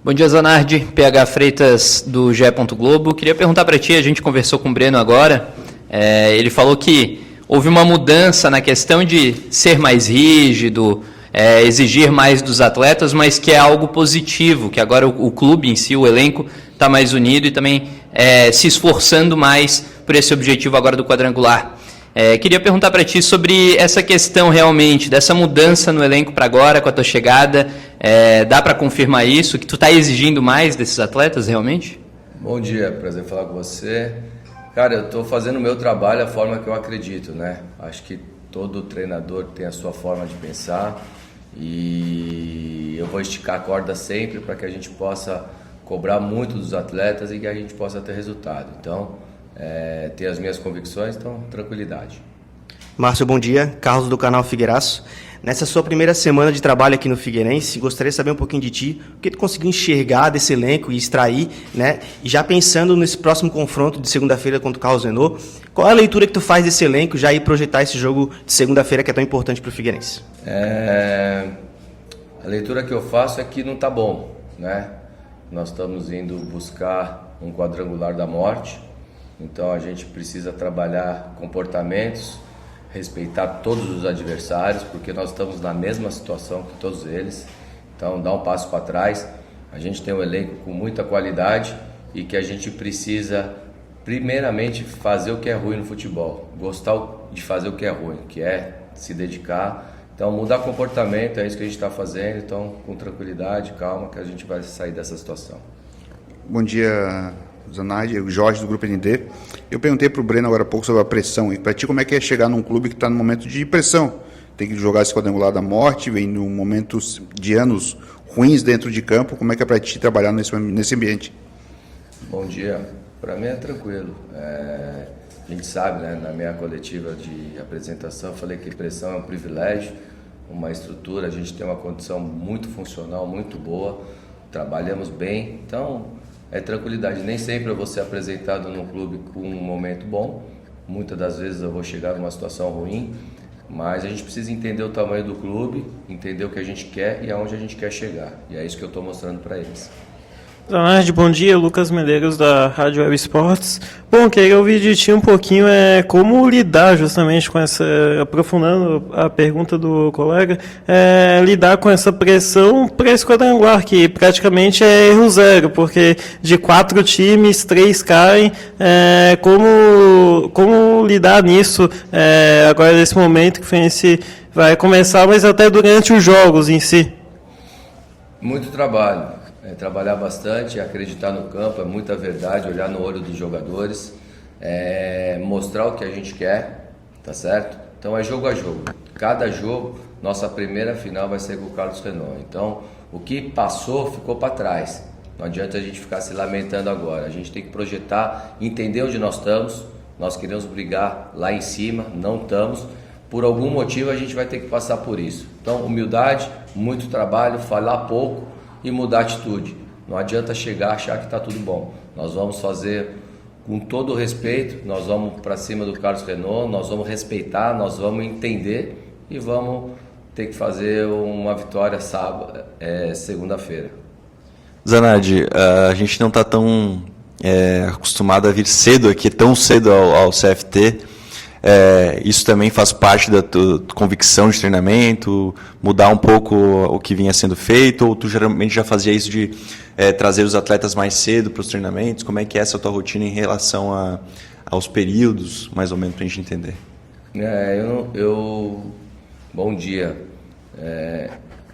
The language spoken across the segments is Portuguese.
Bom dia, Zanardi. PH Freitas, do GE. Globo. Queria perguntar para ti, a gente conversou com o Breno agora, ele falou que houve uma mudança na questão de ser mais rígido, exigir mais dos atletas, mas que é algo positivo, que agora o clube em si, o elenco, está mais unido e também se esforçando mais por esse objetivo agora do quadrangular. Queria perguntar para ti sobre essa questão realmente, dessa mudança no elenco para agora, com a tua chegada. Dá para confirmar isso, que tu está exigindo mais desses atletas realmente? Bom dia, prazer falar com você. Cara, eu estou fazendo o meu trabalho da forma que eu acredito, né? Acho que todo treinador tem a sua forma de pensar e eu vou esticar a corda sempre para que a gente possa cobrar muito dos atletas e que a gente possa ter resultado. Então, ter as minhas convicções, então tranquilidade. Márcio, bom dia. Carlos do canal Figueiraço. Nessa sua primeira semana de trabalho aqui no Figueirense, gostaria de saber um pouquinho de ti, o que tu conseguiu enxergar desse elenco e extrair, né? E já pensando nesse próximo confronto de segunda-feira contra o Carlos Renault, qual é a leitura que tu faz desse elenco já ir projetar esse jogo de segunda-feira que é tão importante para o Figueirense? A leitura que eu faço é que não está bom, né? Nós estamos indo buscar um quadrangular da morte, então a gente precisa trabalhar comportamentos, respeitar todos os adversários, porque nós estamos na mesma situação que todos eles. Então, dá um passo para trás. A gente tem um elenco com muita qualidade e que a gente precisa, primeiramente, fazer o que é ruim no futebol. Gostar de fazer o que é ruim, que é se dedicar. Então, mudar comportamento, é isso que a gente está fazendo. Então, com tranquilidade, calma, que a gente vai sair dessa situação. Bom dia, Zanardi, Jorge do Grupo ND. Eu perguntei para o Breno agora há pouco sobre a pressão. E para ti, como é que é chegar num clube que está no momento de pressão? Tem que jogar esse quadrangular da morte, vem num momento de anos ruins dentro de campo. Como é que é para ti trabalhar nesse ambiente? Bom dia. Para mim é tranquilo. A gente sabe, né, na minha coletiva de apresentação, eu falei que pressão é um privilégio, uma estrutura, a gente tem uma condição muito funcional, muito boa, trabalhamos bem. Então, é tranquilidade. Nem sempre eu vou ser apresentado num clube com um momento bom. Muitas das vezes eu vou chegar numa situação ruim. Mas a gente precisa entender o tamanho do clube, entender o que a gente quer e aonde a gente quer chegar. E é isso que eu estou mostrando para eles. Zanardi, bom dia. Lucas Medeiros, da Rádio Web Esportes. Bom, queria ouvir de ti um pouquinho como lidar justamente com essa, aprofundando a pergunta do colega, lidar com essa pressão para esse quadrangular, que praticamente é erro zero, porque de 4 times, 3 caem. Como lidar nisso agora nesse momento que o Figueirense vai começar, mas até durante os jogos em si? Muito trabalho. Trabalhar bastante, acreditar no campo, é muita verdade, olhar no olho dos jogadores, mostrar o que a gente quer, tá certo? Então é jogo a jogo. Cada jogo, nossa primeira final vai ser com o Carlos Renault. Então, o que passou, ficou para trás. Não adianta a gente ficar se lamentando agora. A gente tem que projetar, entender onde nós estamos. Nós queremos brigar lá em cima, não estamos. Por algum motivo a gente vai ter que passar por isso. Então, humildade, muito trabalho, falar pouco e mudar a atitude. Não adianta chegar e achar que está tudo bom. Nós vamos fazer com todo o respeito, nós vamos para cima do Carlos Renault, nós vamos respeitar, nós vamos entender e vamos ter que fazer uma vitória segunda-feira. Zanardi, a gente não está tão acostumado a vir cedo aqui, tão cedo ao CFT. Isso também faz parte da tua convicção de treinamento, mudar um pouco o que vinha sendo feito, ou tu geralmente já fazia isso de trazer os atletas mais cedo para os treinamentos? Como é que é essa tua rotina em relação aos períodos, mais ou menos, para a gente entender? Bom dia.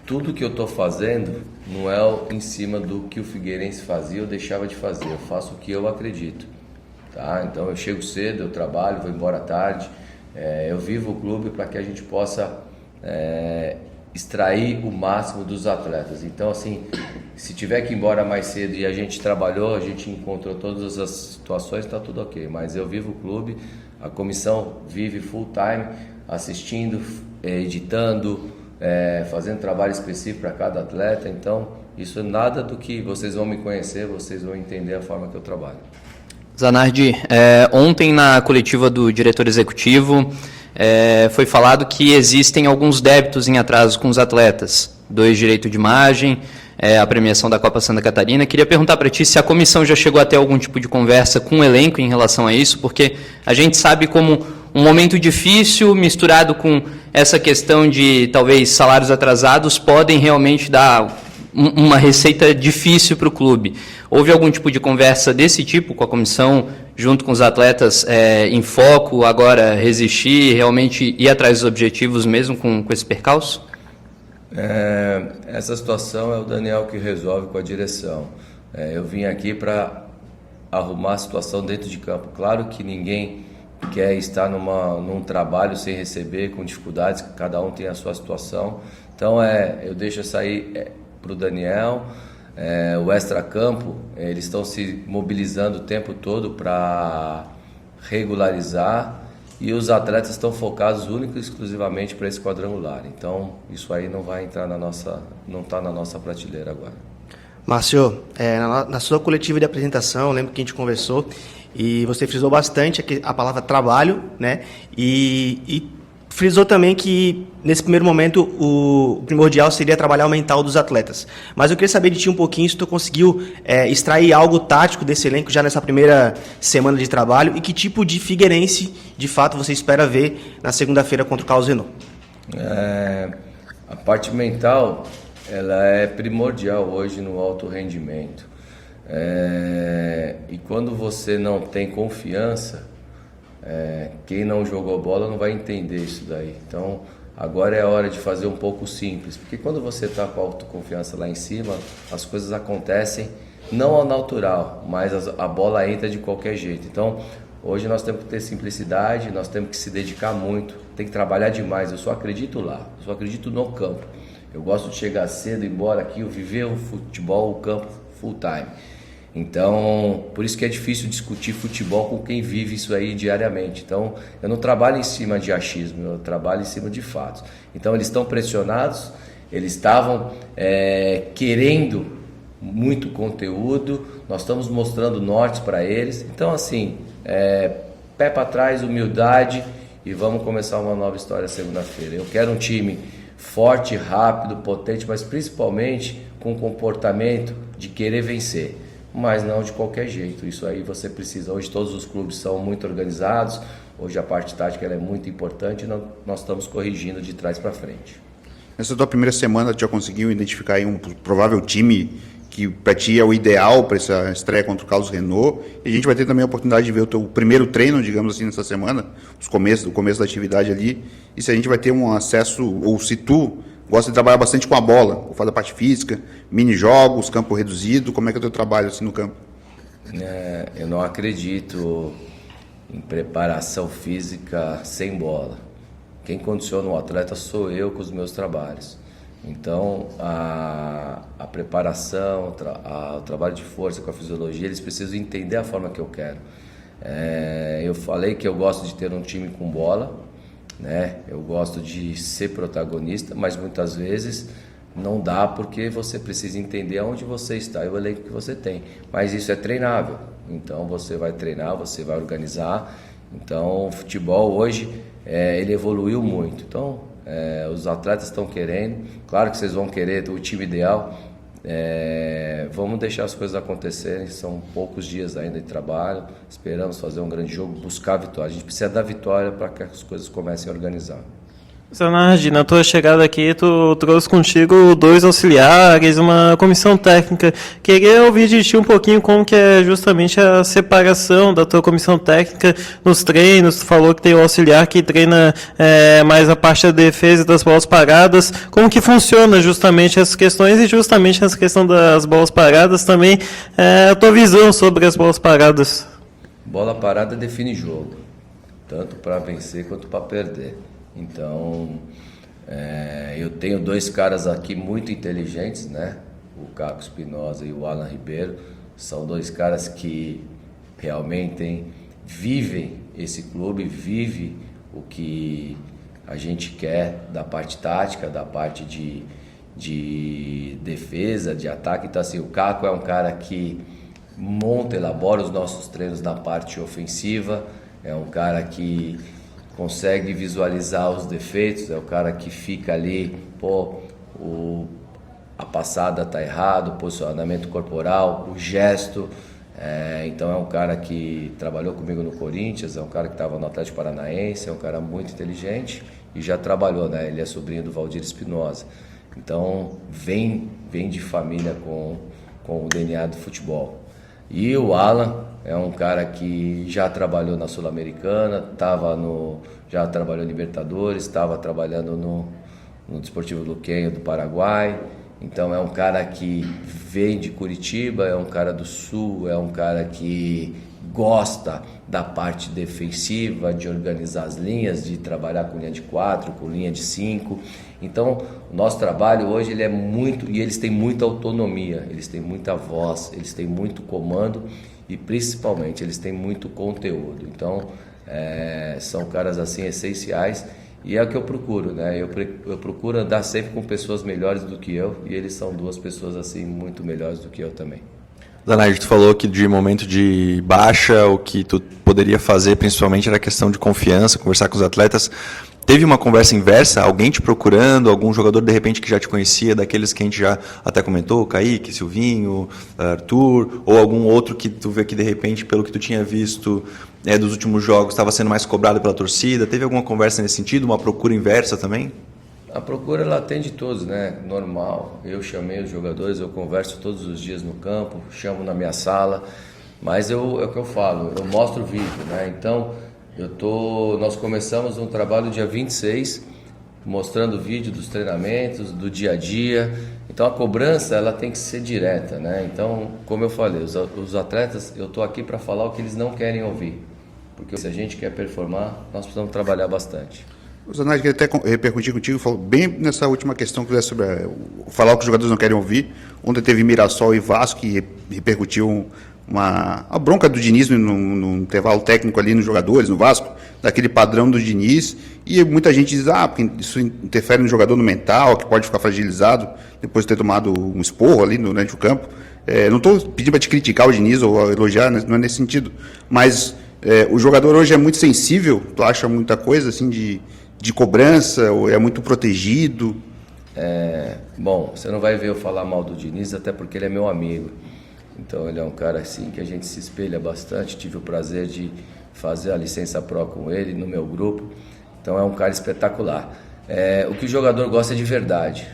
Tudo que eu estou fazendo não é em cima do que o Figueirense fazia ou deixava de fazer, eu faço o que eu acredito. Tá? Então eu chego cedo, eu trabalho, vou embora à tarde, eu vivo o clube para que a gente possa extrair o máximo dos atletas. Então, assim, se tiver que ir embora mais cedo e a gente trabalhou, a gente encontrou todas as situações, está tudo ok. Mas eu vivo o clube, a comissão vive full time, assistindo, editando, fazendo trabalho específico para cada atleta. Então, isso é nada do que vocês vão me conhecer, vocês vão entender a forma que eu trabalho. Zanardi, ontem na coletiva do diretor executivo foi falado que existem alguns débitos em atraso com os atletas, 2 direitos de imagem, a premiação da Copa Santa Catarina. Queria perguntar para ti se a comissão já chegou a ter algum tipo de conversa com o elenco em relação a isso, porque a gente sabe como um momento difícil misturado com essa questão de talvez salários atrasados podem realmente dar uma receita difícil para o clube. Houve algum tipo de conversa desse tipo com a comissão, junto com os atletas em foco, agora resistir, realmente ir atrás dos objetivos mesmo com esse percalço? Essa situação é o Daniel que resolve com a direção. Eu vim aqui para arrumar a situação dentro de campo. Claro que ninguém quer estar num trabalho sem receber, com dificuldades, cada um tem a sua situação. Então eu deixo sair para o Daniel. O extracampo, eles estão se mobilizando o tempo todo para regularizar, e os atletas estão focados única e exclusivamente para esse quadrangular. Então, isso aí não vai entrar não está na nossa prateleira agora. Márcio, na sua coletiva de apresentação, eu lembro que a gente conversou e você frisou bastante a palavra trabalho, né? E frisou também que, nesse primeiro momento, o primordial seria trabalhar o mental dos atletas. Mas eu queria saber de ti um pouquinho se tu conseguiu extrair algo tático desse elenco já nessa primeira semana de trabalho, e que tipo de figueirense, de fato, você espera ver na segunda-feira contra o Carlos Renault. A parte mental, ela é primordial hoje no alto rendimento. E quando você não tem confiança, quem não jogou bola não vai entender isso daí. Então, agora é a hora de fazer um pouco simples, porque quando você está com a autoconfiança lá em cima, as coisas acontecem não ao natural, mas a bola entra de qualquer jeito. Então, hoje nós temos que ter simplicidade, nós temos que se dedicar muito, tem que trabalhar demais. Eu só acredito lá, eu só acredito no campo. Eu gosto de chegar cedo, ir embora aqui, eu viver o futebol, o campo full time. Então, por isso que é difícil discutir futebol com quem vive isso aí diariamente. Então, eu não trabalho em cima de achismo, eu trabalho em cima de fatos. Então, eles estão pressionados, eles estavam querendo muito conteúdo, nós estamos mostrando nortes para eles. Então, assim, pé para trás, humildade, e vamos começar uma nova história segunda-feira. Eu quero um time forte, rápido, potente, mas principalmente com comportamento de querer vencer. Mas não de qualquer jeito. Isso aí você precisa. Hoje todos os clubes são muito organizados, hoje a parte tática ela é muito importante, e nós estamos corrigindo de trás para frente. Nessa tua primeira semana, tu já conseguiu identificar aí um provável time que para ti é o ideal para essa estreia contra o Carlos Renault? E a gente vai ter também a oportunidade de ver o teu primeiro treino, digamos assim, nessa semana, o começo da atividade ali, e se a gente vai ter um acesso, ou se tu gosta de trabalhar bastante com a bola, ou faz a parte física, mini-jogos, campo reduzido, como é que é o teu trabalho assim no campo? Eu não acredito em preparação física sem bola. Quem condiciona o atleta sou eu com os meus trabalhos. Então, a preparação, o trabalho de força com a fisiologia, eles precisam entender a forma que eu quero. Eu falei que eu gosto de ter um time com bola, né? Eu gosto de ser protagonista, mas muitas vezes não dá, porque você precisa entender aonde você está e o elenco que você tem. Mas isso é treinável, então você vai treinar, você vai organizar. Então o futebol hoje ele evoluiu muito. Então os atletas estão querendo, claro que vocês vão querer o time ideal. Vamos deixar as coisas acontecerem, são poucos dias ainda de trabalho, esperamos fazer um grande jogo, buscar a vitória. A gente precisa da vitória para que as coisas comecem a organizar. Zanardi, na tua chegada aqui, tu trouxe contigo 2 auxiliares, uma comissão técnica. Queria ouvir de ti um pouquinho como que é justamente a separação da tua comissão técnica nos treinos. Tu falou que tem o auxiliar que treina mais a parte da defesa e das bolas paradas. Como que funciona justamente essas questões, e justamente essa questão das bolas paradas também, a tua visão sobre as bolas paradas? Bola parada define jogo, tanto para vencer quanto para perder. Então, eu tenho 2 caras aqui muito inteligentes, né? O Caco Espinosa e o Alan Ribeiro. São 2 caras que realmente vivem esse clube, vivem o que a gente quer da parte tática, da parte de defesa, de ataque. Então, assim, o Caco é um cara que elabora os nossos treinos na parte ofensiva, é um cara que consegue visualizar os defeitos, é o cara que fica ali, a passada está errado, o posicionamento corporal, o gesto. Então é um cara que trabalhou comigo no Corinthians, é um cara que estava no Atlético Paranaense, é um cara muito inteligente e já trabalhou, né? Ele é sobrinho do Valdir Espinosa. Então vem de família com o DNA do futebol. E o Alan é um cara que já trabalhou na Sul-Americana, já trabalhou em Libertadores, estava trabalhando no Desportivo Luquenho do Paraguai. Então é um cara que vem de Curitiba, é um cara do Sul, é um cara que gosta da parte defensiva, de organizar as linhas, de trabalhar com linha de 4, com linha de 5. Então o nosso trabalho hoje ele é muito, e eles têm muita autonomia, eles têm muita voz, eles têm muito comando e principalmente eles têm muito conteúdo. Então são caras assim essenciais. E é o que eu procuro, né? Eu procuro andar sempre com pessoas melhores do que eu, e eles são duas pessoas assim muito melhores do que eu também. Zanardi, tu falou que de momento de baixa, o que tu poderia fazer principalmente era questão de confiança, conversar com os atletas. Teve uma conversa inversa? Alguém te procurando, algum jogador de repente que já te conhecia, daqueles que a gente já até comentou, Kaique, Silvinho, Arthur, ou algum outro que tu vê que de repente, pelo que tu tinha visto dos últimos jogos, estava sendo mais cobrado pela torcida? Teve alguma conversa nesse sentido, uma procura inversa também? A procura ela atende todos, né? Normal. Eu chamei os jogadores, eu converso todos os dias no campo, chamo na minha sala, mas é o que eu falo, eu mostro o vídeo, né? Então nós começamos um trabalho dia 26, mostrando vídeo dos treinamentos, do dia a dia. Então a cobrança ela tem que ser direta, né? Então, como eu falei, os atletas, eu estou aqui para falar o que eles não querem ouvir, porque se a gente quer performar, nós precisamos trabalhar bastante. O Zanardi, queria até repercutir contigo, falou bem nessa última questão que sobre falar o que os jogadores não querem ouvir. Ontem teve Mirassol e Vasco, que repercutiu a bronca do Diniz no intervalo técnico ali nos jogadores, no Vasco, daquele padrão do Diniz, e muita gente diz, porque isso interfere no jogador no mental, que pode ficar fragilizado depois de ter tomado um esporro ali durante o campo. Não estou pedindo para te criticar o Diniz ou elogiar, não é nesse sentido, mas o jogador hoje é muito sensível, tu acha muita coisa assim de cobrança, ou é muito protegido? Bom, você não vai ver eu falar mal do Diniz, até porque ele é meu amigo. Então ele é um cara assim que a gente se espelha bastante. Tive o prazer de fazer a licença pro com ele no meu grupo. Então é um cara espetacular. O que o jogador gosta é de verdade.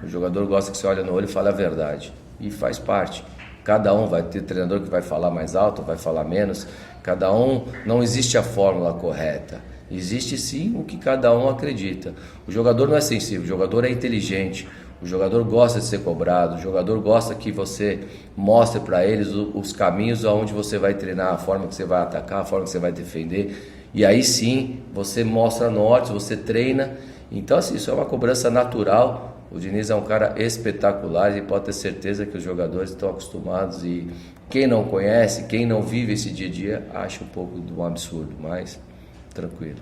O jogador gosta que você olha no olho e fala a verdade. E faz parte. Cada um vai ter treinador que vai falar mais alto, vai falar menos. Cada um, não existe a fórmula correta. Existe sim o que cada um acredita. O jogador não é sensível, o jogador é inteligente. O jogador gosta de ser cobrado, o jogador gosta que você mostre para eles os caminhos aonde você vai treinar, a forma que você vai atacar, a forma que você vai defender. E aí sim, você mostra norte, você treina. Então assim, isso é uma cobrança natural. O Diniz é um cara espetacular e pode ter certeza que os jogadores estão acostumados. E quem não conhece, quem não vive esse dia a dia, acha um pouco de um absurdo, mas tranquilo.